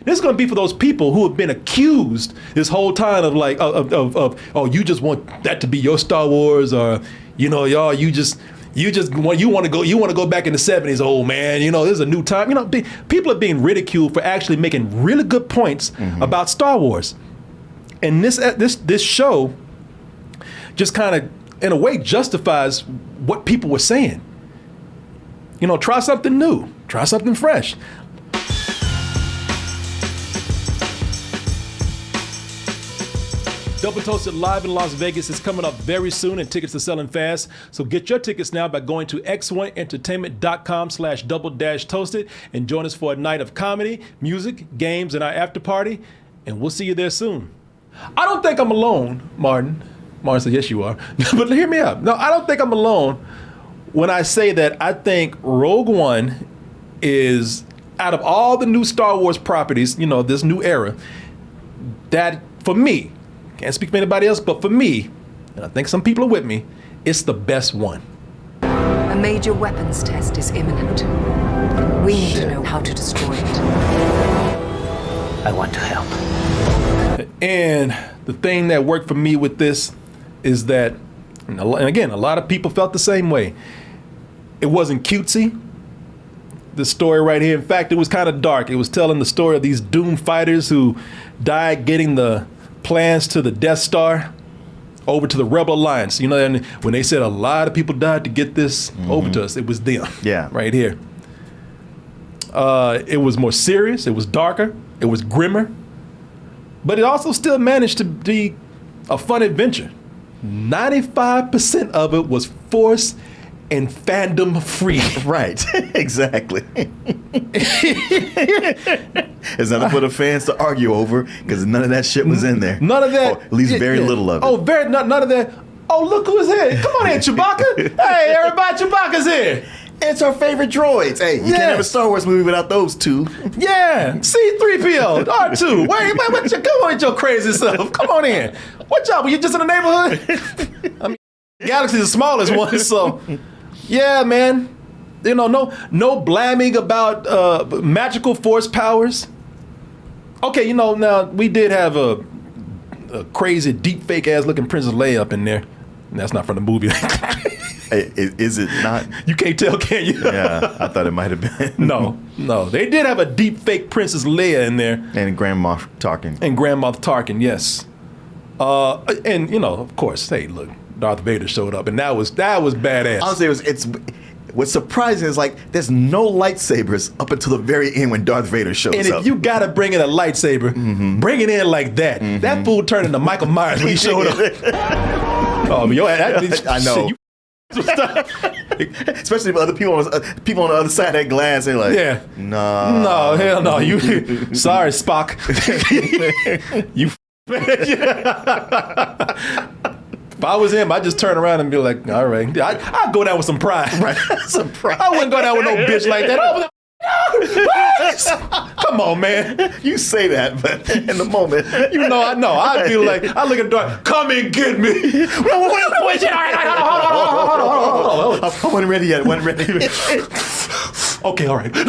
This is going to be for those people who have been accused this whole time of like, oh, you just want that to be your Star Wars, or, y'all, you want to go back in the 70s, old man. This is a new time. People are being ridiculed for actually making really good points about Star Wars. And this show just kind of, in a way, justifies what people were saying. Try something new, try something fresh. Double Toasted live in Las Vegas is coming up very soon, and tickets are selling fast. So get your tickets now by going to x1entertainment.com/double-toasted and join us for a night of comedy, music, games, and our after party. And we'll see you there soon. I don't think I'm alone, Martin. Martin said, yes, you are. But hear me out. No, I don't think I'm alone when I say that I think Rogue One is, out of all the new Star Wars properties, this new era, that for me, can't speak for anybody else, but for me, and I think some people are with me, it's the best one. A major weapons test is imminent. We need to know how to destroy it. I want to help. And the thing that worked for me with this is that, and again, a lot of people felt the same way. It wasn't cutesy. The story right here, in fact, it was kind of dark. It was telling the story of these doomed fighters who died getting the plans to the Death Star over to the Rebel Alliance. And when they said a lot of people died to get this over to us, it was them. Yeah. Right here. It was more serious. It was darker. It was grimmer. But it also still managed to be a fun adventure. 95% of it was Force and fandom free. Right, exactly. There's nothing for the fans to argue over because none of that shit was in there. None of that. Or at least very little of it. Oh, none of that. Oh, look who's here. Come on in, Chewbacca. Hey, everybody, Chewbacca's here. It's our favorite droids. Hey, you can't have a Star Wars movie without those two. Yeah, C-3PO, R2. Wait, come on, your crazy self. Come on in. What y'all? Were you just in the neighborhood? I mean, Galaxy's the smallest one, so yeah, man. No blaming about magical Force powers. Okay, now we did have a crazy, deep, fake ass looking Princess Leia up in there. And that's not from the movie. Is it not? You can't tell, can you? Yeah, I thought it might have been. No. They did have a deep fake Princess Leia in there. And Grand Moff Tarkin. And Grand Moff Tarkin, yes. And of course, hey, look, Darth Vader showed up, and that was badass. Honestly, it's what's surprising is like there's no lightsabers up until the very end when Darth Vader shows up. And if you gotta bring in a lightsaber, bring it in like that. That fool turned into Michael Myers when he showed up. Oh, I know. Especially if other people on the other side of that glass, they're like, yeah, no, hell no. You, sorry, Spock. You. If I was him, I'd just turn around and be like, all right, I'd go down with some pride. Right. Some pride. I wouldn't go down with no bitch like that. Come on, man. You say that, but in the moment, I know. I'd be like, I look at the door, come and get me. Wait, hold on. I wasn't ready yet. Okay, all right. No.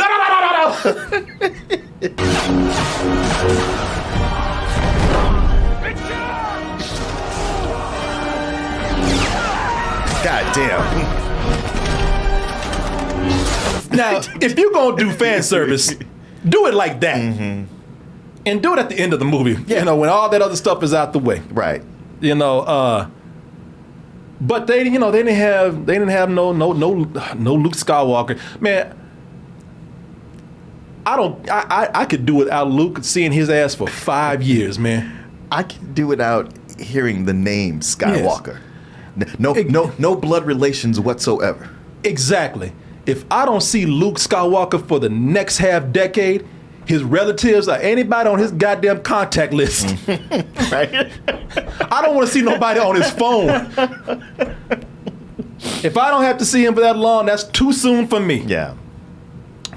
God damn. Now, if you're going to do fan service, do it like that. And do it at the end of the movie. Yeah. When all that other stuff is out the way. Right. But they didn't have no Luke Skywalker. Man, I could do without Luke seeing his ass for 5 years, man. I could do without hearing the name Skywalker. Yes. No blood relations whatsoever. Exactly. If I don't see Luke Skywalker for the next half decade, his relatives or anybody on his goddamn contact list. Right? I don't want to see nobody on his phone. If I don't have to see him for that long, that's too soon for me. Yeah.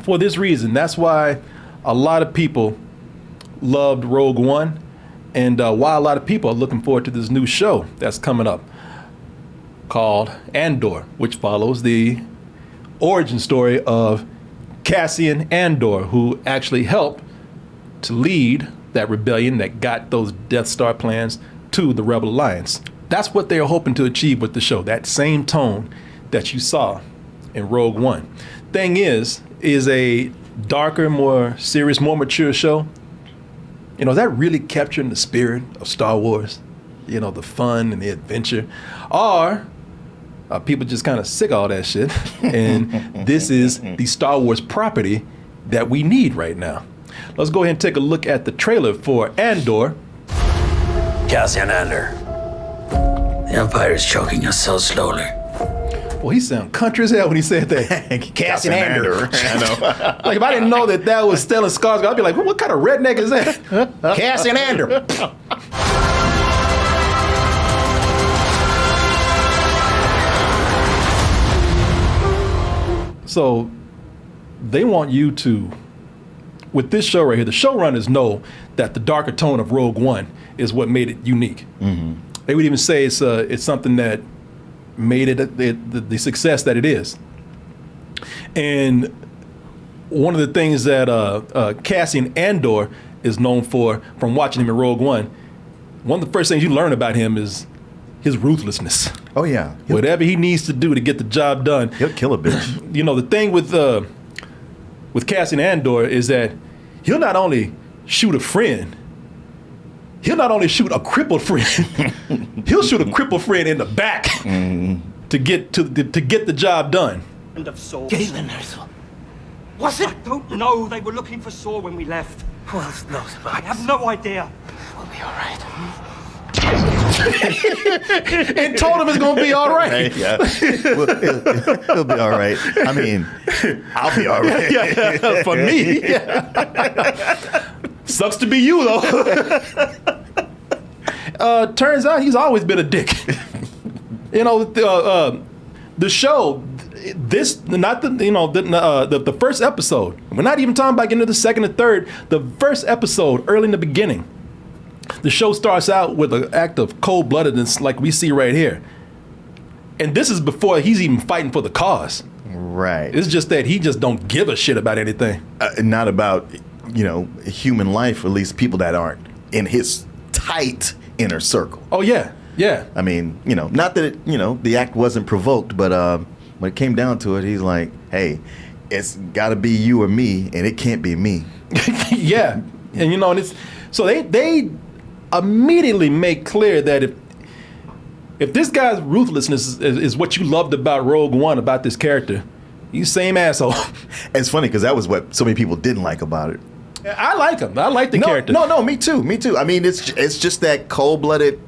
For this reason, that's why a lot of people loved Rogue One, and why a lot of people are looking forward to this new show that's coming up called Andor, which follows the origin story of Cassian Andor, who actually helped to lead that rebellion that got those Death Star plans to the Rebel Alliance. That's what they're hoping to achieve with the show, that same tone that you saw in Rogue One. Thing is a darker, more serious, more mature show. You know, is that really capturing the spirit of Star Wars? You know, the fun and the adventure? Or are people just kind of sick of all that shit? And this is the Star Wars property that we need right now. Let's go ahead and take a look at the trailer for Andor. Cassian Andor. The Empire is choking us so slowly. Well, he sounded country as hell when he said that. Cassian Andor. I know. Like, if I didn't know that was Stellan Skarsgård, I'd be like, what kind of redneck is that? Cassian Andor. So they want you to, with this show right here, the showrunners know that the darker tone of Rogue One is what made it unique. Mm-hmm. They would even say it's something that made it the success that it is. And one of the things that Cassian Andor is known for, from watching him in Rogue One, one of the first things you learn about him is his ruthlessness. Oh yeah. Whatever he needs to do to get the job done. He'll kill a bitch. You know, the thing with Cassian Andor is that he'll not only shoot a friend, he'll not only shoot a crippled friend, he'll shoot a crippled friend in the back to get the job done. Of Saw. Galen, was it? I don't know. They were looking for Saw when we left. Who else knows about I have no idea. We'll be all right. And told him it's gonna be all right. Yeah. Well, he'll be all right. I mean, I'll be all right. Yeah, for me. Yeah. Sucks to be you though. Turns out he's always been a dick. You know, the show, the first episode. We're not even talking about getting to the second and third. The first episode, early in the beginning, the show starts out with an act of cold-bloodedness like we see right here. And this is before he's even fighting for the cause. Right. It's just that he just don't give a shit about anything. Not about, human life, or at least people that aren't in his tight inner circle. Oh, yeah. Yeah. I mean, not that the act wasn't provoked, but when it came down to it, he's like, hey, it's got to be you or me, and it can't be me. Yeah. And, and it's, so they immediately make clear that if this guy's ruthlessness is what you loved about Rogue One, about this character, he's the same asshole. It's funny because that was what so many people didn't like about it. I like him. I like the character. No, me too. I mean, it's just that cold-blooded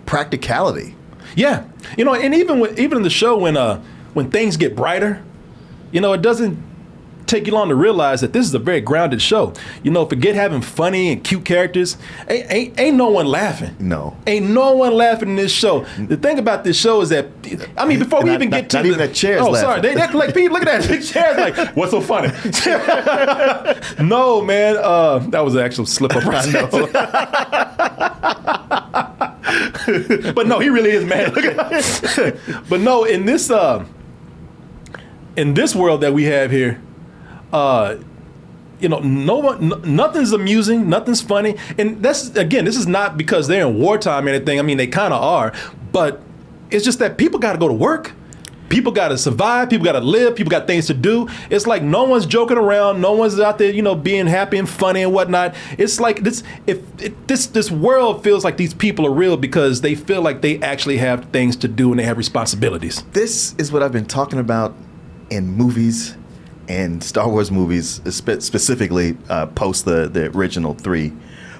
practicality. Yeah. And even in the show when things get brighter, it doesn't take you long to realize that this is a very grounded show. Forget having funny and cute characters. Ain't no one laughing. No. Ain't no one laughing in this show. The thing about this show is that, I mean, before we even get to even that chair's oh, laughing. sorry. They like, Pete, look at that. The chair's like, what's so funny? No, man. That was an actual slip up right there. But no, he really is mad. Look at that. But no, in this world that we have here, nothing's amusing, nothing's funny, and this is not because they're in wartime or anything. I mean, they kind of are, but it's just that people got to go to work, people got to survive, people got to live, people got things to do. It's like no one's joking around, no one's out there, being happy and funny and whatnot. It's like this world feels like these people are real because they feel like they actually have things to do and they have responsibilities. This is what I've been talking about in movies. And Star Wars movies, specifically post the original 3,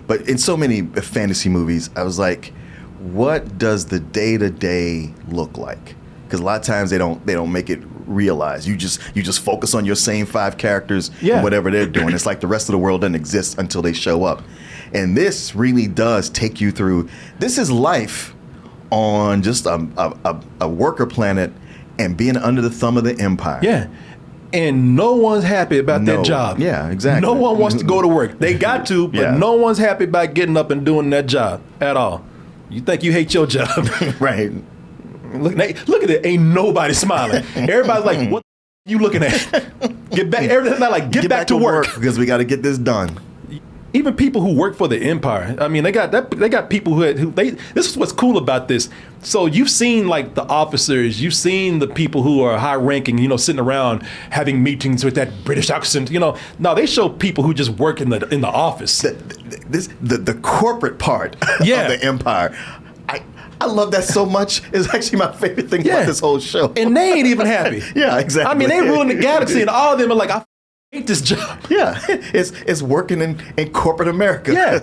but in so many fantasy movies, I was like, what does the day-to-day look like? Because a lot of times they don't make it realized. You just focus on your same 5 characters and whatever they're doing. It's like the rest of the world doesn't exist until they show up. And this really does take you through. This is life on just a worker planet and being under the thumb of the Empire. Yeah. And no one's happy about that job. Yeah, exactly. No one wants to go to work. They got to, but no one's happy about getting up and doing that job at all. You think you hate your job. Right. Look at it. Ain't nobody smiling. Everybody's like, what you looking at? Get back. Everything's not like, get back to work. Because we got to get this done. even people who work for the Empire. I mean, they got people this is what's cool about this. So you've seen like the officers, you've seen the people who are high ranking, sitting around having meetings with that British accent, No, they show people who just work in the office. The corporate part Yeah. of the Empire. I love that so much. It's actually my favorite thing about this whole show. And they ain't even happy. Yeah, exactly. I mean, they ruling the galaxy, and all of them are like, I hate this job. Yeah, it's working in corporate America. Yeah.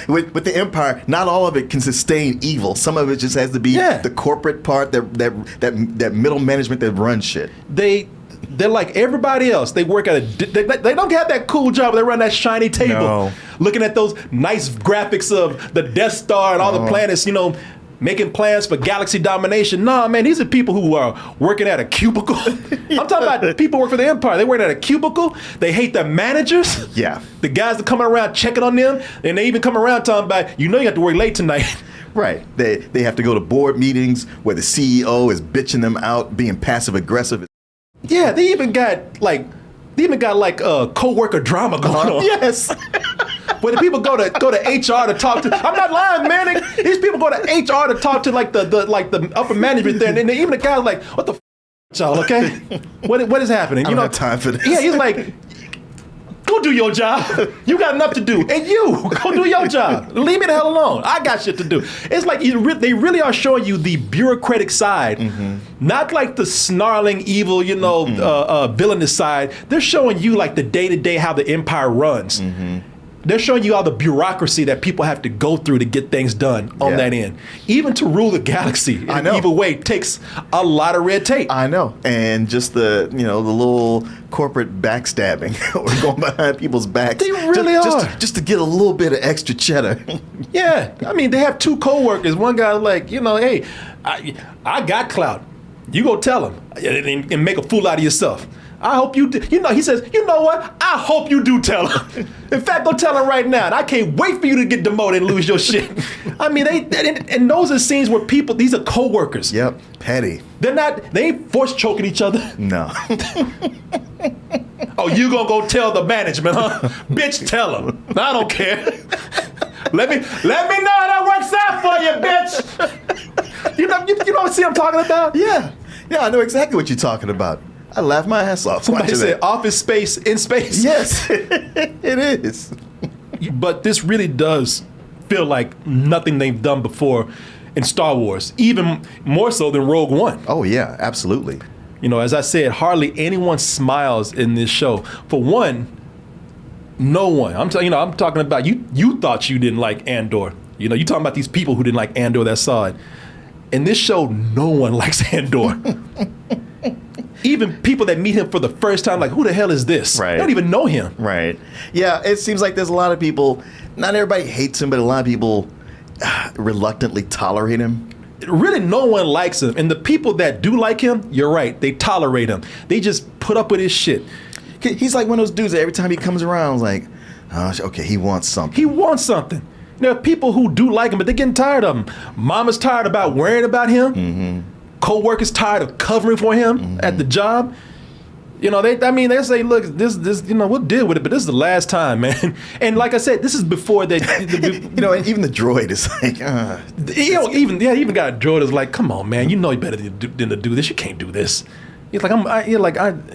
With the Empire, not all of it can sustain evil. Some of it just has to be the corporate part, that middle management that runs shit. They're like everybody else. They work at they don't have that cool job. They run that shiny table, looking at those nice graphics of the Death Star and all the planets, making plans for galaxy domination. Nah, man, these are people who are working at a cubicle. I'm talking about people who work for the Empire. They work at a cubicle. They hate their managers. Yeah. The guys that coming around checking on them, and they even come around talking about, you have to work late tonight. Right. They have to go to board meetings where the CEO is bitching them out, being passive aggressive. Yeah, they even got like co-worker drama going on. Yes. Where the people go to HR to talk to. I'm not lying, man. These people go to HR to talk to like the upper management there, and even the guy's like, "What the y'all? Okay, what is happening? I don't have time for this." Yeah, he's like, "Go do your job. You got enough to do, and you go do your job. Leave me the hell alone. I got shit to do." It's like they really are showing you the bureaucratic side, not like the snarling, evil, villainous side. They're showing you like the day-to-day how the Empire runs. They're showing you all the bureaucracy that people have to go through to get things done on that end. Even to rule the galaxy in an evil way takes a lot of red tape. I know. And just the little corporate backstabbing or going behind people's backs. They really are. Just to get a little bit of extra cheddar. Yeah. I mean, they have two co-workers. One guy like, hey, I got clout. You go tell him and make a fool out of yourself. I hope you do. He says, you know what? I hope you do tell him. In fact, go tell him right now. And I can't wait for you to get demoted and lose your shit. I mean, and those are scenes where these are co-workers. Yep, petty. They ain't force choking each other. No. Oh, you gonna go tell the management, huh? Bitch, tell them. I don't care. Let me know how that works out for you, bitch. You know what I'm talking about? Yeah, I know exactly what you're talking about. I laugh my ass off. Somebody said office space in space. Yes, it is. But this really does feel like nothing they've done before in Star Wars, even more so than Rogue One. Oh yeah, absolutely. As I said, hardly anyone smiles in this show. For one, no one. I'm talking about you. You thought you didn't like Andor. You're talking about these people who didn't like Andor that saw it. In this show, no one likes Andor. Even people that meet him for the first time, like, who the hell is this? Right. They don't even know him. Right. Yeah, it seems like there's a lot of people, not everybody hates him, but a lot of people reluctantly tolerate him. Really, no one likes him. And the people that do like him, you're right, they tolerate him. They just put up with his shit. He's like one of those dudes that every time he comes around, like, oh, okay, he wants something. He wants something. There are people who do like him, but they're getting tired of him. Mama's tired about worrying about him. Mm-hmm. Co-workers tired of covering for him at the job. They say, look, this, we'll deal with it, but this is the last time, man. And like I said, this is before they, and even the droid is like, even got a droid is like, come on, man, you know better than to do this. You can't do this. He's like, he's like, I'm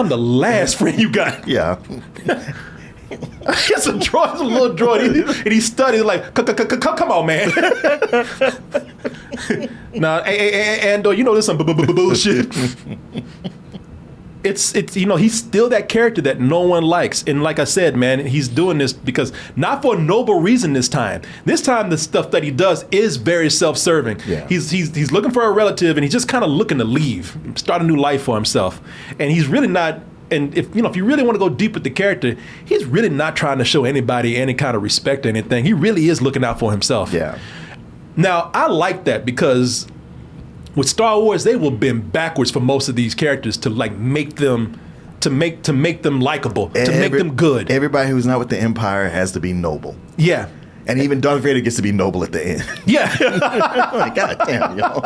the last friend you got. Yeah. It's a droid, it's a little droid, and he studies like, come on, man. Now, Andor, this is some bullshit. It's he's still that character that no one likes, and like I said, man, he's doing this because not for a noble reason this time. This time, the stuff that he does is very self-serving. Yeah. He's looking for a relative, and he's just kind of looking to leave, start a new life for himself, and he's really not. And if you really want to go deep with the character, he's really not trying to show anybody any kind of respect or anything. He really is looking out for himself. Yeah. Now, I like that because with Star Wars, they will bend backwards for most of these characters to like make them likable, to make them good. Everybody who's not with the Empire has to be noble. Yeah. And even Darth Vader gets to be noble at the end. Yeah. Like, God damn, yo.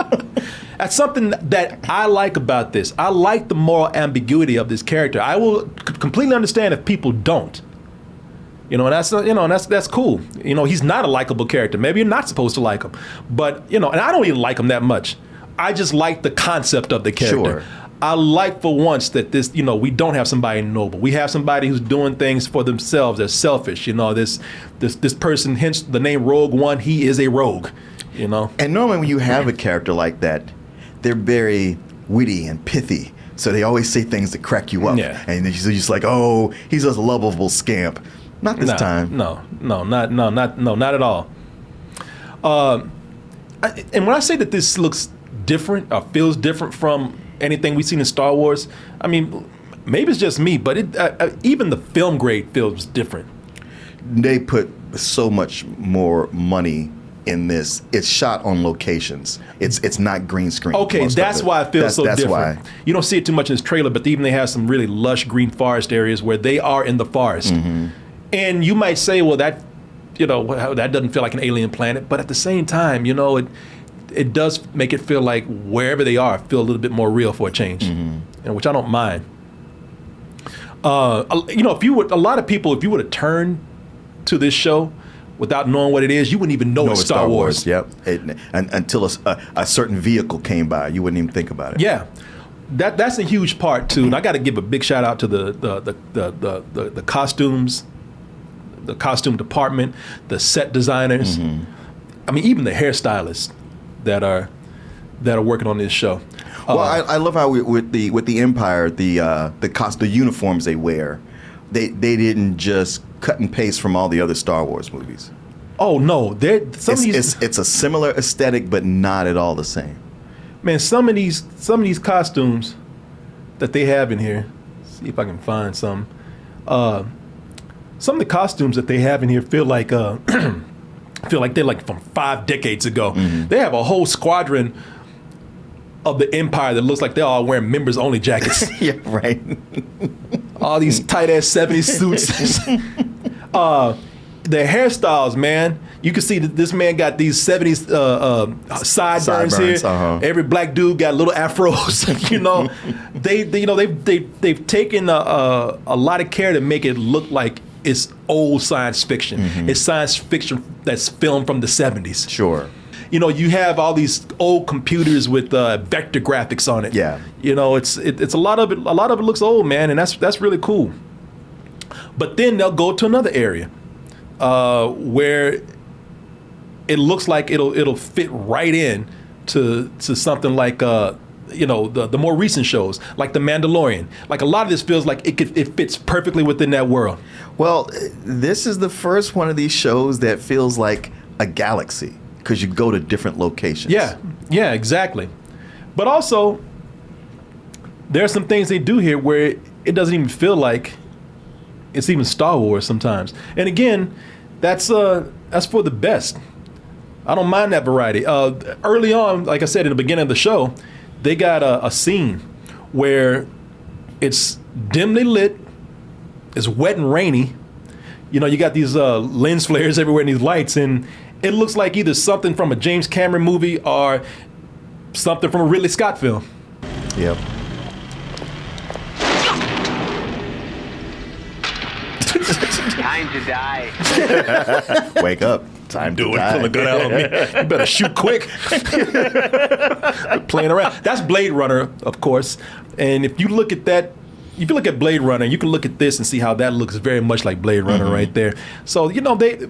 That's something that I like about this. I like the moral ambiguity of this character. I will completely understand if people don't. You know, and that's cool. You know, he's not a likable character. Maybe you're not supposed to like him. But, you know, and I don't even like him that much. I just like the concept of the character. Sure. I like for once that this, you know, we don't have somebody noble. We have somebody who's doing things for themselves. They're selfish. You know, this person, hence the name Rogue One, he is a rogue, you know. And normally when you have a character like that, they're very witty and pithy. So they always say things that crack you up. Yeah. And you're just like, oh, he's just a lovable scamp. Not this time. No, not at all. And when I say that this looks different or feels different from anything we've seen in Star Wars, I mean, maybe it's just me, but even the film grade feels different. They put so much more money in this. It's shot on locations. It's not green screen. Okay, that's why it feels so different. Why. You don't see it too much in this trailer, but even they have some really lush green forest areas where they are in the forest. Mm-hmm. And you might say, well, that doesn't feel like an alien planet, but at the same time, you know, it does make it feel like wherever they are feel a little bit more real for a change, and which I don't mind. You know, if you were to turn to this show without knowing what it is, you wouldn't even know it's Star Wars. Yep. Until a certain vehicle came by, you wouldn't even think about it. Yeah. That's a huge part too, and I got to give a big shout out to the costumes, the costume department, the set designers. I mean, even the hairstylists that are working on this show. Well, I love how with the Empire, the uniforms they wear, they didn't just cut and paste from all the other Star Wars movies. Oh no, It's a similar aesthetic, but not at all the same. Man, some of these costumes that they have in here. See if I can find some. Some of the costumes that they have in here feel like they're like from 5 decades ago. They have a whole squadron of the Empire that looks like they're all wearing members only jackets. Yeah, right. All these tight ass 70s suits. Their hairstyles, man. You can see that this man got these 70s sideburns here. Every black dude got little afros. You know, they've taken a lot of care to make it look like it's old science fiction. It's science fiction that's filmed from the 70s. Sure. You know, you have all these old computers with vector graphics on it. Yeah. You know, it's a lot of it. A lot of it looks old, man, and that's really cool. But then they'll go to another area where it looks like it'll fit right in to something like you know, the more recent shows like The Mandalorian. Like a lot of this feels like it fits perfectly within that world. Well, this is the first one of these shows that feels like a galaxy because you go to different locations. Yeah, exactly. But also, there are some things they do here where it doesn't even feel like it's even Star Wars sometimes. And again, that's for the best. I don't mind that variety. Early on, like I said in the beginning of the show, they got a scene where it's dimly lit, it's wet and rainy. You know, you got these lens flares everywhere and these lights, and it looks like either something from a James Cameron movie or something from a Ridley Scott film. Yep. Time to die. Wake up. Time to die. Pull a gun out on me. You better shoot quick. Playing around. That's Blade Runner, of course. And if you look at that, if you look at Blade Runner, you can look at this and see how that looks very much like Blade Runner right there. So, you know, they've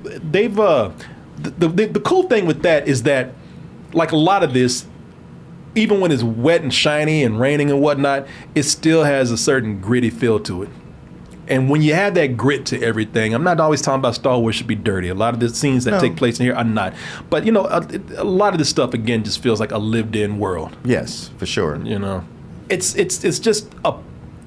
the cool thing with that is that, like a lot of this, even when it's wet and shiny and raining and whatnot, it still has a certain gritty feel to it. And when you have that grit to everything, I'm not always talking about Star Wars should be dirty. A lot of the scenes that take place in here are not. But, you know, a lot of this stuff, again, just feels like a lived-in world. Yes, for sure. You know, it's just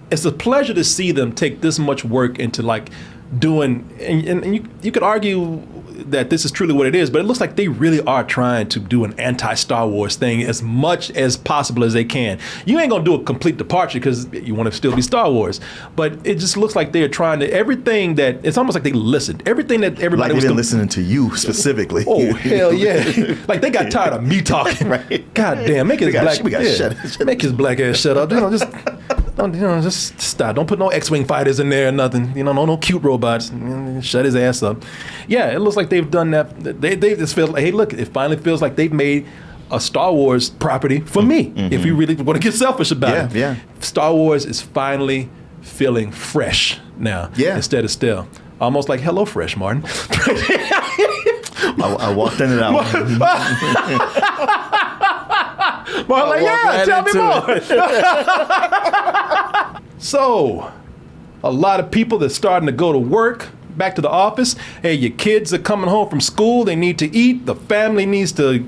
it's a pleasure to see them take this much work into like doing, and you could argue that this is truly what it is, but it looks like they really are trying to do an anti-Star Wars thing as much as possible as they can. You ain't gonna do a complete departure because you want to still be Star Wars, but it just looks like they're trying to everything that it's almost like they listened. Everything that everybody Like was they've been listening to you specifically. Oh hell yeah! Like they got tired of me talking. Right. God damn, make his black make his black ass shut up. Just stop. Don't put no X-wing fighters in there or nothing. No cute robots. Shut his ass up. Yeah, it looks like they've done that. They just feel like, hey, look, it finally feels like they've made a Star Wars property for me. If you really want to get selfish about it. Yeah. Star Wars is finally feeling fresh now instead of stale. Almost like HelloFresh, Martin. I walked into that one. Martin, like, yeah, tell me more. So, a lot of people that's starting to go to work, back to the office. Hey, your kids are coming home from school. They need to eat. The family needs to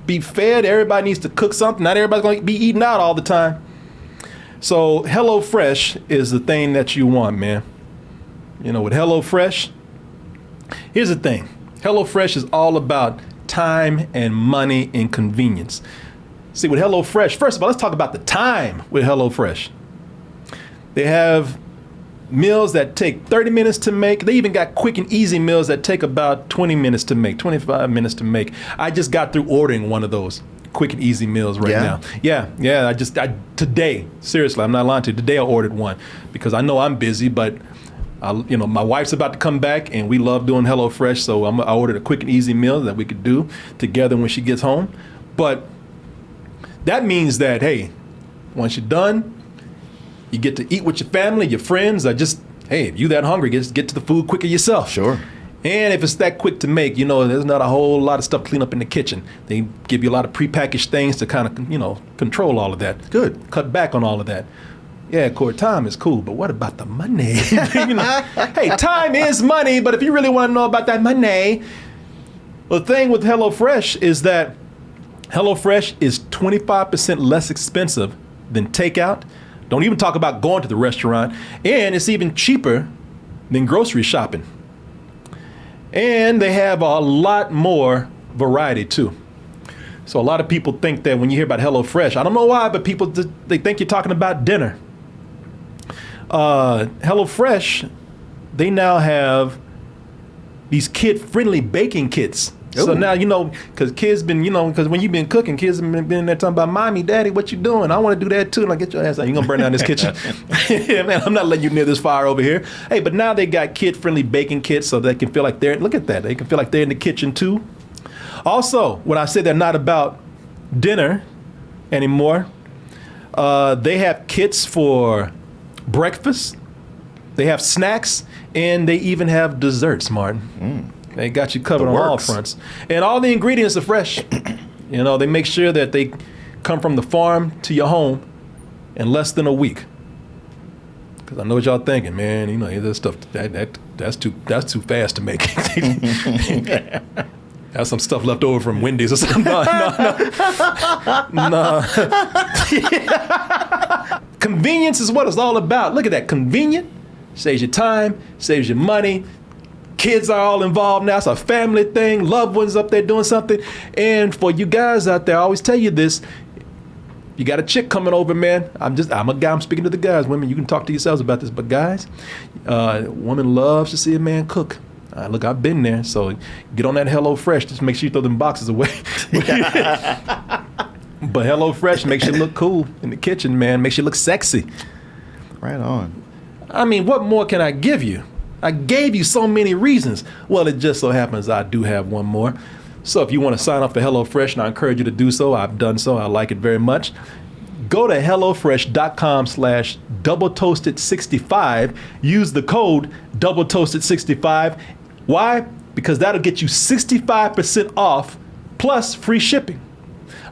be fed. Everybody needs to cook something. Not everybody's going to be eating out all the time. So HelloFresh is the thing that you want, man. With HelloFresh, here's the thing. HelloFresh is all about time and money and convenience. See, with HelloFresh, first of all, let's talk about the time with HelloFresh. They have meals that take 30 minutes to make. They even got quick and easy meals that take about 20 minutes to make, 25 minutes to make. I just got through ordering one of those quick and easy meals now. Yeah. I today, seriously, I'm not lying to you. Today I ordered one because I know I'm busy, but my wife's about to come back and we love doing HelloFresh, so I ordered a quick and easy meal that we could do together when she gets home. But that means that, hey, once you're done, you get to eat with your family, your friends, or just, hey, if you that hungry, get to the food quicker yourself. Sure. And if it's that quick to make, there's not a whole lot of stuff to clean up in the kitchen. They give you a lot of prepackaged things to kind of, control all of that. Good. Cut back on all of that. Yeah, Court, time is cool, but what about the money? Hey, time is money, but if you really want to know about that money, the thing with HelloFresh is that HelloFresh is 25% less expensive than takeout. Don't even talk about going to the restaurant. And it's even cheaper than grocery shopping. And they have a lot more variety too. So a lot of people think that when you hear about HelloFresh, I don't know why, but people, they think you're talking about dinner. HelloFresh, they now have these kid-friendly baking kits. Ooh. So now, because kids been, because when you've been cooking, kids have been in there talking about, Mommy, Daddy, what you doing? I want to do that too. And I get your ass out. You going to burn down this kitchen? Yeah, man, I'm not letting you near this fire over here. Hey, but now they got kid-friendly baking kits so they can feel like look at that. They can feel like they're in the kitchen too. Also, when I say they're not about dinner anymore, they have kits for breakfast, they have snacks, and they even have desserts, Martin. They got you covered on all fronts. And all the ingredients are fresh. They make sure that they come from the farm to your home in less than a week. Because I know what y'all thinking, man. This stuff, that's too fast to make. Have some stuff left over from Wendy's or something. No. Convenience is what it's all about. Look at that. Convenient. Saves you time. Saves you money. Kids are all involved now. It's a family thing. Loved ones up there doing something. And for you guys out there, I always tell you this. You got a chick coming over, man. I'm a guy. I'm speaking to the guys. Women, you can talk to yourselves about this. But guys, woman loves to see a man cook. Look, I've been there. So get on that HelloFresh. Just make sure you throw them boxes away. But HelloFresh makes you look cool in the kitchen, man. Makes you look sexy. Right on. I mean, what more can I give you? I gave you so many reasons. Well, it just so happens I do have one more. So if you want to sign up for HelloFresh, and I encourage you to do so, I've done so. I like it very much. Go to HelloFresh.com/doubletoasted65. Use the code doubletoasted65. Why? Because that'll get you 65% off plus free shipping.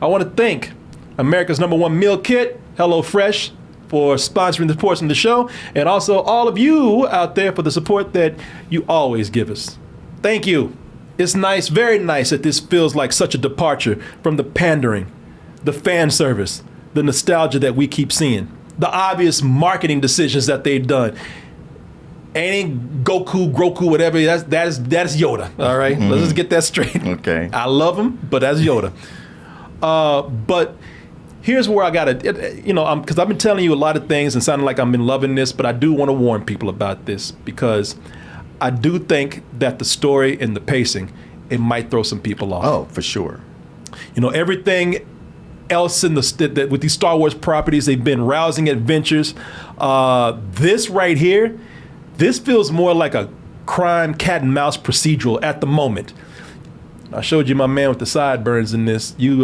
I want to thank America's #1 meal kit, HelloFresh, for sponsoring the portion of the show, and also all of you out there for the support that you always give us. Thank you. It's nice, very nice that this feels like such a departure from the pandering, the fan service, the nostalgia that we keep seeing, the obvious marketing decisions that they've done. ain't Goku, Groku, whatever. That's Yoda. All right? Let's just get that straight. Okay. I love him, but that's Yoda. But here's where I gotta, because I've been telling you a lot of things and sounding like I've been loving this, but I do want to warn people about this because I do think that the story and the pacing, it might throw some people off. Oh, for sure. Everything else with these Star Wars properties, they've been rousing adventures. This right here, this feels more like a crime cat and mouse procedural at the moment. I showed you my man with the sideburns in this. You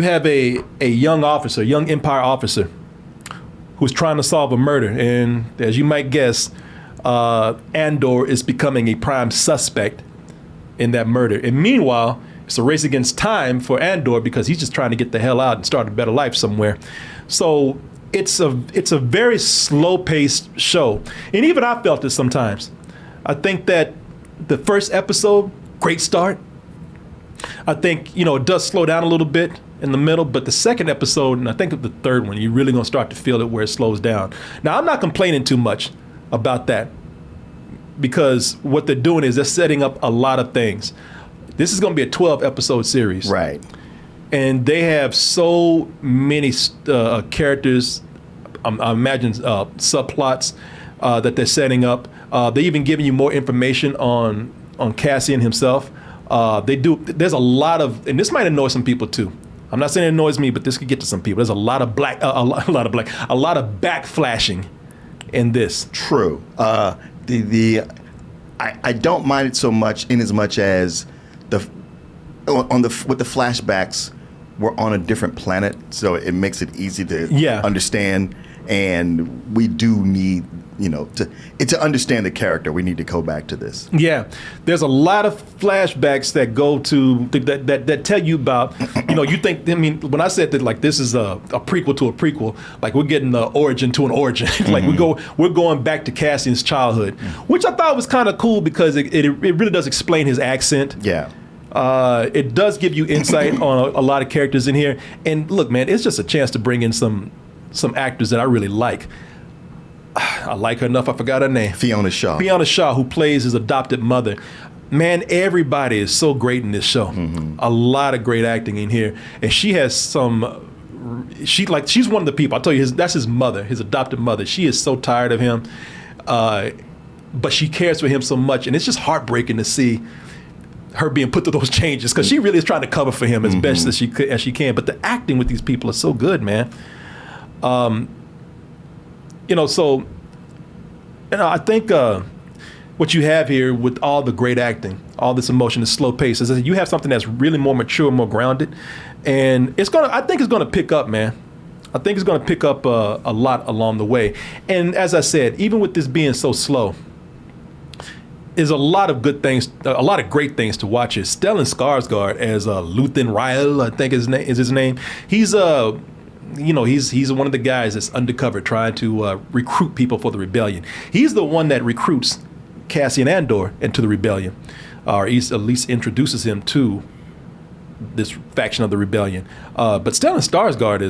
have a young officer, young Empire officer, who's trying to solve a murder, and as you might guess, Andor is becoming a prime suspect in that murder. And meanwhile, it's a race against time for Andor because he's just trying to get the hell out and start a better life somewhere. So it's a very slow-paced show. And even I felt this sometimes. I think that the first episode, great start. I think, it does slow down a little bit in the middle, but the second episode, and I think of the third one, you're really going to start to feel it where it slows down. Now, I'm not complaining too much about that because what they're doing is they're setting up a lot of things. This is going to be a 12-episode series. Right. And they have so many characters, I imagine subplots that they're setting up. They're even giving you more information on Cassian himself. There's a lot of, and this might annoy some people too. I'm not saying it annoys me, but this could get to some people. There's a lot of back flashing in this. True. I don't mind it so much in as much as with the flashbacks, we're on a different planet, so it makes it easy to understand. And we do need, to understand the character, we need to go back to this. Yeah, there's a lot of flashbacks that go to that tell you about, you think. I mean, when I said that, like, this is a prequel to a prequel, like we're getting the origin to an origin. Like we're going back to Cassian's childhood, which I thought was kind of cool because it really does explain his accent. Yeah. It does give you insight on a lot of characters in here. And look, man, it's just a chance to bring in some actors that I really like. I like her enough, I forgot her name. Fiona Shaw. Fiona Shaw, who plays his adopted mother. Man, everybody is so great in this show. A lot of great acting in here. And she has she's one of the people, I'll tell you, that's his mother, his adopted mother. She is so tired of him, but she cares for him so much. And it's just heartbreaking to see her being put through those changes because she really is trying to cover for him as best as she can. But the acting with these people is so good, man. I think what you have here with all the great acting, all this emotion, this slow pace, is that you have something that's really more mature, more grounded, and I think it's gonna pick up, man. I think it's gonna pick up a lot along the way. And as I said, even with this being so slow, there's a lot of good things, a lot of great things to watch here. Stellan Skarsgård as Luthen Rael, I think is his name. He's he's one of the guys that's undercover trying to recruit people for the rebellion. He's the one that recruits Cassian Andor into the rebellion, or at least introduces him to this faction of the rebellion. But Stellan Skarsgård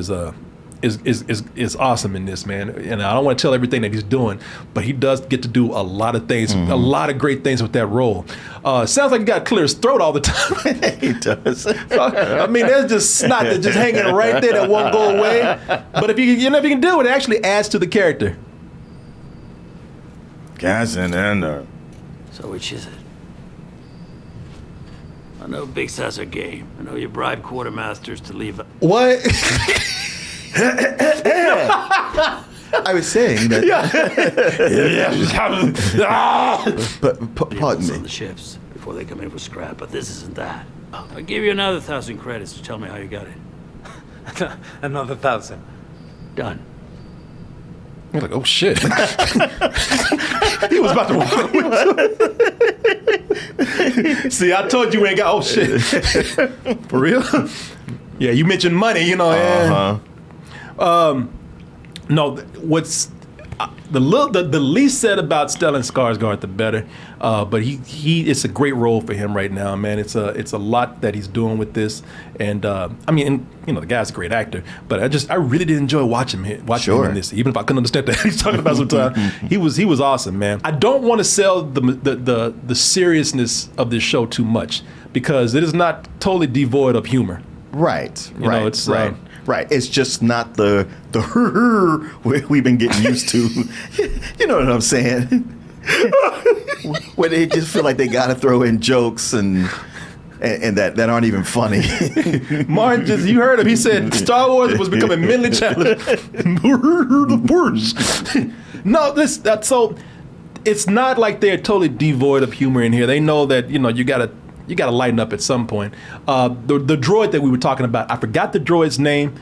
is awesome in this, man. And I don't want to tell everything that he's doing, but he does get to do a lot of things, a lot of great things with that role. Sounds like he got to clear his throat all the time. He does. I mean, there's just snot that's just hanging right there that won't go away. But if you can do it, it actually adds to the character. Cassian Andor. So which is it? I know big size are game. I know you bribe quartermasters to leave. What? I was saying that. But pardon on me. the ships before they come in for scrap, but this isn't that. I'll give you another 1,000 credits to tell me how you got it. Another 1,000. Done. You're like, oh shit. He was about to walk away. See, I told you we ain't got, oh shit. For real? Yeah, you mentioned money, Uh-huh. No, the least said about Stellan Skarsgård, the better. But he it's a great role for him right now, man. It's a lot that he's doing with this, and I mean, the guy's a great actor. But I really did enjoy watching him in this, even if I couldn't understand that he's talking about sometimes. he was awesome, man. I don't want to sell the seriousness of this show too much because it is not totally devoid of humor. Right. You know, it's Right. It's just not the we've been getting used to. You know what I'm saying? Where they just feel like they got to throw in jokes and that aren't even funny. Martin, you heard him. He said Star Wars was becoming mentally challenged. The worst. No, so it's not like they're totally devoid of humor in here. They know that you gotta lighten up at some point. The droid that we were talking about, I forgot the droid's name,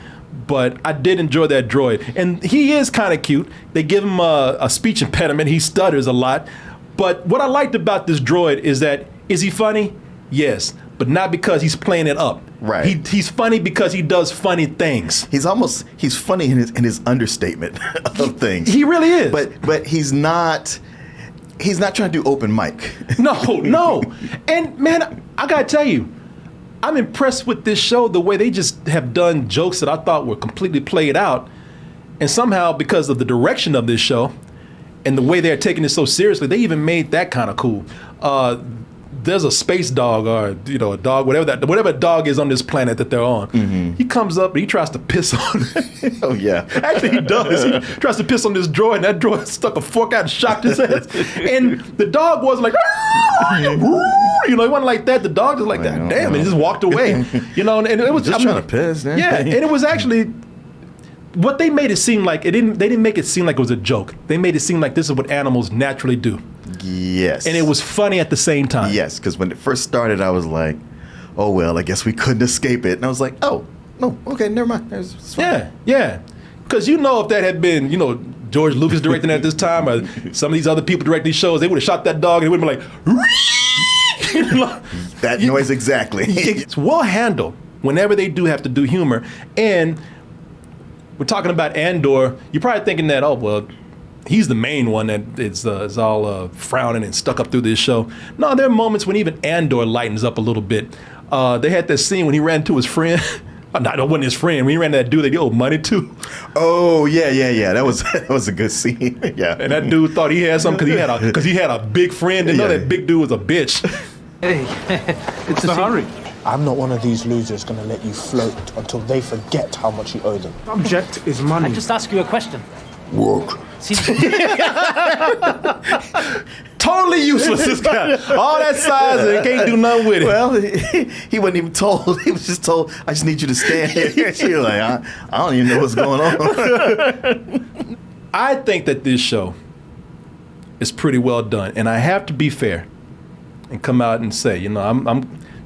but I did enjoy that droid. And he is kind of cute. They give him a speech impediment. He stutters a lot. But what I liked about this droid is he funny? Yes. But not because he's playing it up. Right. He's funny because he does funny things. He's funny in his understatement of things. He really is. But he's not trying to do open mic. No. And man, I gotta tell you, I'm impressed with this show, the way they just have done jokes that I thought were completely played out. And somehow, because of the direction of this show and the way they're taking it so seriously, they even made that kind of cool. There's a space dog or a dog, whatever dog is on this planet that they're on. Mm-hmm. He comes up and he tries to piss on it. Oh yeah. Actually he does. He tries to piss on this droid and that droid stuck a fork out and shocked his head. And the dog wasn't like, he wasn't like that. The dog just like that. Damn, and he just walked away. And it was just trying to piss, man. Yeah, and it was actually what they made it seem like. They didn't make it seem like it was a joke. They made it seem like this is what animals naturally do. Yes. And it was funny at the same time. Yes, because when it first started, I was like, oh, well, I guess we couldn't escape it. And I was like, oh, no, okay, never mind. It's fine. Yeah. Because if that had been, George Lucas directing at this time or some of these other people directing these shows, they would have shot that dog and it would have been like, that noise exactly. It's well handled whenever they do have to do humor. And we're talking about Andor. You're probably thinking that, oh, well, he's the main one that is all frowning and stuck up through this show. No, there are moments when even Andor lightens up a little bit. They had that scene when he ran to his friend. No, it wasn't his friend. When he ran to that dude they owed money to. Oh, yeah. That was a good scene. Yeah. And that dude thought he had something because he had a big friend. Didn't know that big dude was a bitch. Hey, what's the hurry? I'm not one of these losers going to let you float until they forget how much you owe them. Subject is money. I just ask you a question. Work. Totally useless, this guy. All that size and can't do nothing with it. Well, he wasn't even told. He was just told, I just need you to stand here. She was like, I don't even know what's going on. I think that this show is pretty well done. And I have to be fair and come out and say,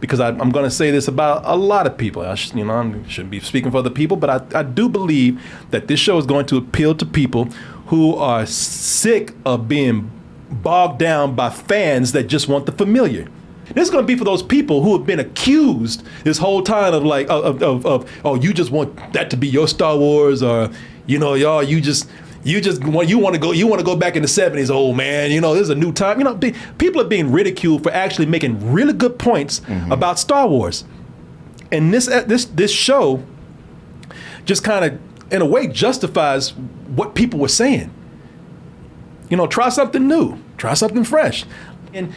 because I'm going to say this about a lot of people. I shouldn't be speaking for other people, but I do believe that this show is going to appeal to people who are sick of being bogged down by fans that just want the familiar. This is going to be for those people who have been accused this whole time of like, oh, you just want that to be your Star Wars, or y'all, you want to go back in the 70s, old man. This is a new time. People are being ridiculed for actually making really good points about Star Wars, and this show just kind of, in a way, justifies what people were saying. Try something new, try something fresh, and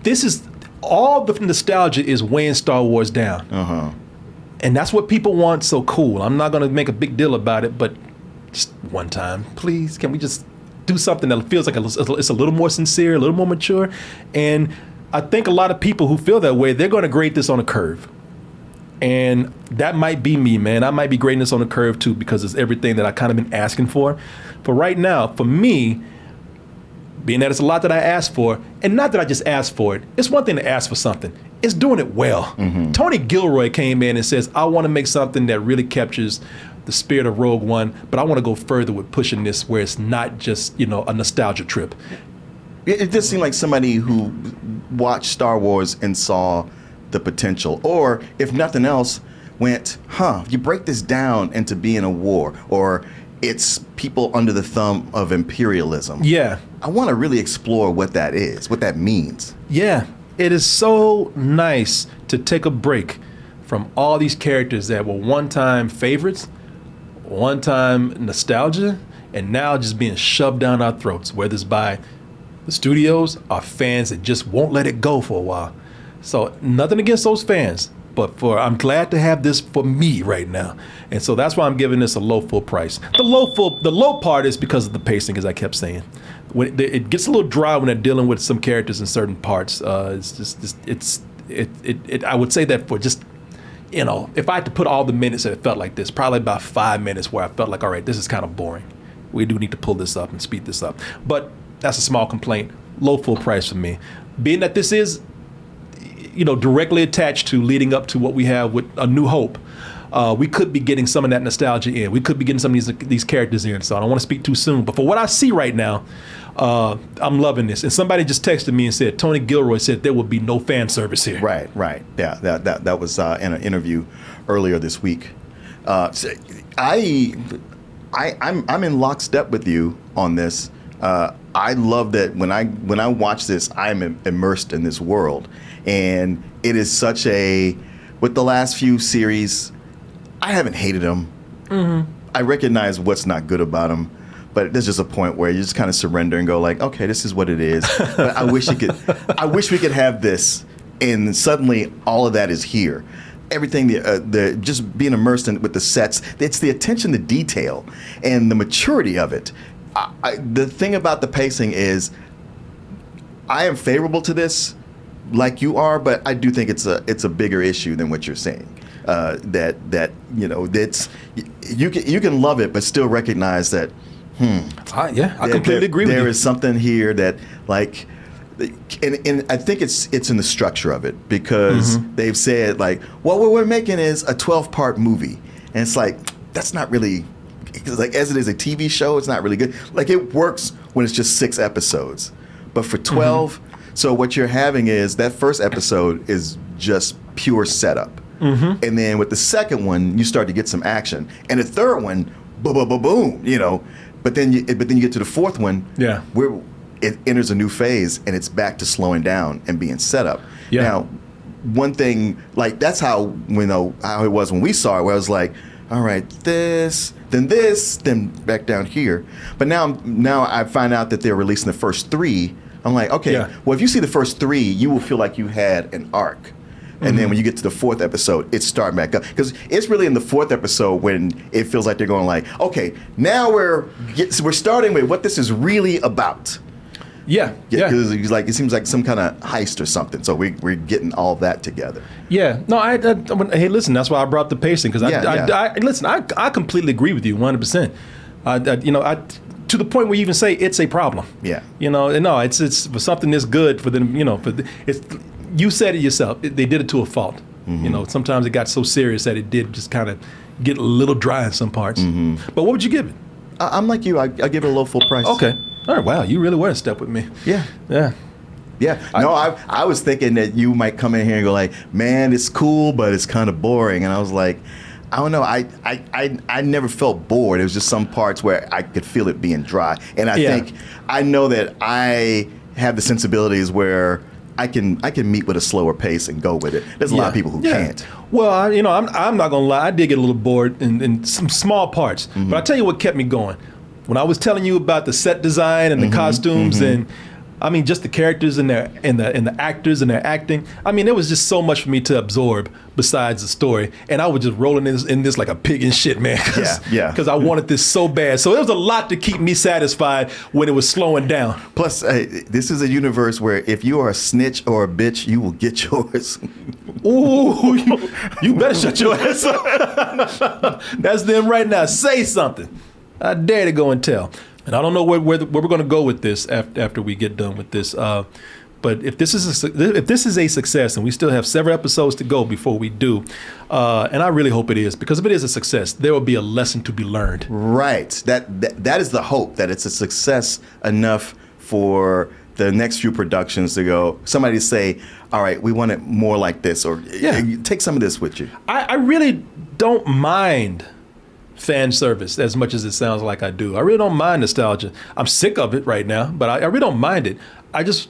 this is all the nostalgia is weighing Star Wars down, and that's what people want. So cool. I'm not going to make a big deal about it, but just one time, please, can we just do something that feels like it's a little more sincere, a little more mature? And I think a lot of people who feel that way, they're going to grade this on a curve. And that might be me, man. I might be grading this on a curve too, because it's everything that I kind of been asking for. But right now, for me, being that it's a lot that I asked for, and not that I just asked for it, it's one thing to ask for something. It's doing it well. Tony Gilroy came in and says, I want to make something that really captures the spirit of Rogue One, but I want to go further with pushing this where it's not just, a nostalgia trip. It does seem like somebody who watched Star Wars and saw the potential, or if nothing else, went, you break this down into being a war, or it's people under the thumb of imperialism. Yeah. I want to really explore what that is, what that means. Yeah. It is so nice to take a break from all these characters that were one-time favorites, one-time nostalgia, and now just being shoved down our throats, whether it's by the studios or fans that just won't let it go for a while. So nothing against those fans, but I'm glad to have this for me right now. And so that's why I'm giving this a low full price. The low part is because of the pacing, as I kept saying. When it gets a little dry when they're dealing with some characters in certain parts. I would say that for just, if I had to put all the minutes that it felt like this, probably about 5 minutes where I felt like, all right, this is kind of boring. We do need to pull this up and speed this up. But that's a small complaint. Low full price for me. Being that this is, directly attached to leading up to what we have with A New Hope, we could be getting some of that nostalgia in. We could be getting some of these characters in. So I don't want to speak too soon. But for what I see right now, I'm loving this. And somebody just texted me and said, Tony Gilroy said there will be no fan service here. Right. Yeah, that was in an interview earlier this week. So I'm in lockstep with you on this. I love that when I watch this, I'm immersed in this world, and it is such a. With the last few series, I haven't hated them. Mm-hmm. I recognize what's not good about them, but there's just a point where you just kind of surrender and go like, okay, this is what it is. But I wish we could have this, and suddenly all of that is here. Everything, the just being immersed in with the sets, it's the attention to detail and the maturity of it. The thing about the pacing is, I am favorable to this, like you are, but I do think it's a bigger issue than what you're saying. That's you can love it, but still recognize that. I completely agree with you. There is something here that like. And I think it's in the structure of it, because they've said like, well, what we're making is a 12-part movie, and it's like that's not really, like, as it is a TV show, it's not really good. Like, it works when it's just 6 episodes, but for 12, so what you're having is that first episode is just pure setup, and then with the second one you start to get some action, and the third one, boom, but then you get to the fourth one, where it enters a new phase and it's back to slowing down and being set up. Yeah. Now, one thing, like, that's how how it was when we saw it, where I was like, all right, this, then back down here. But now I find out that they're releasing the first 3. I'm like, okay, well, if you see the first 3, you will feel like you had an arc. And then when you get to the 4th episode, it's starting back up. Because it's really in the 4th episode when it feels like they're going like, okay, now we're starting with what this is really about. Yeah. Because it's like, it seems like some kind of heist or something. So we're getting all that together. Yeah. No, hey, listen, that's why I brought the pacing, because I completely agree with you 100%. To the point where you even say it's a problem. Yeah. No, it's for something this good for them. You said it yourself. They did it to a fault. Sometimes it got so serious that it did just kind of get a little dry in some parts. But what would you give it? I'm like you. I give it a low full price. Okay. All right. Wow. You really were in step with me. Yeah. I was thinking that you might come in here and go like, man, it's cool, but it's kind of boring. And I was like, I don't know. I never felt bored. It was just some parts where I could feel it being dry. And I think I know that I have the sensibilities where I can meet with a slower pace and go with it. There's a lot of people who can't. Well, I'm not gonna lie. I did get a little bored in some small parts, but I tell you what kept me going. When I was telling you about the set design and the costumes and just the characters and the actors and their acting. There was just so much for me to absorb besides the story, and I was just rolling in this like a pig in shit, man. Because I wanted this so bad. So there was a lot to keep me satisfied when it was slowing down. Plus, this is a universe where if you are a snitch or a bitch, you will get yours. Ooh, you better shut your ass up. That's them right now. Say something. I dare to go and tell. And I don't know where we're going to go with this after we get done with this. But if this is a success, and we still have several episodes to go before we do, and I really hope it is, because if it is a success, there will be a lesson to be learned. Right. That is the hope, that it's a success enough for the next few productions to go, somebody say, all right, we want it more like this, or take some of this with you. I really don't mind fan service as much as it sounds like I do. I really don't mind nostalgia. I'm sick of it right now, but I really don't mind it. I just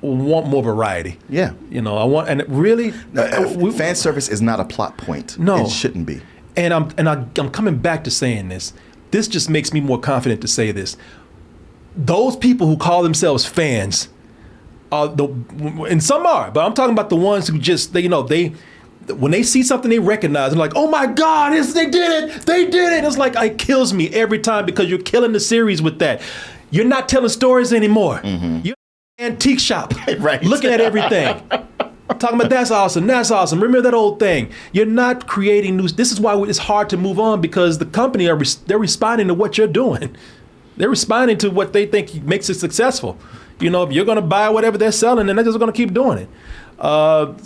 want more variety. Yeah. You know, I want, and it really, fan service is not a plot point. No. It shouldn't be. And I'm coming back to saying this. This just makes me more confident to say this. Those people who call themselves fans, and some are, but I'm talking about the ones who just, when they see something they recognize, they're like, oh my God, they did it. It's like, it kills me every time because you're killing the series with that. You're not telling stories anymore. You're an antique shop, Right. looking at everything. Talking about that's awesome. Remember that old thing. You're not creating news. This is why it's hard to move on, because the company they're responding to what you're doing. They're responding to what they think makes it successful. You know, if you're going to buy whatever they're selling, then they're just going to keep doing it.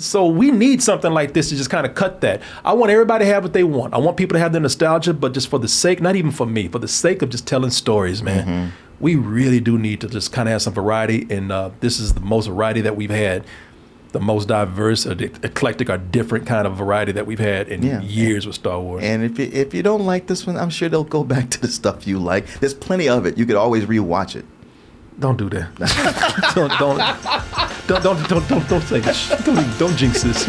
So we need something like this to just kind of cut that. I want everybody to have what they want. I want people to have their nostalgia, but just for the sake, not even for me, for the sake of just telling stories, man. We really do need to just kind of have some variety, and this is the most variety that we've had. The most diverse, eclectic, or different kind of variety that we've had in years with Star Wars. And if you don't like this one, I'm sure they'll go back to the stuff you like. There's plenty of it. You could always rewatch it. Don't do that. don't say that. Don't jinx this.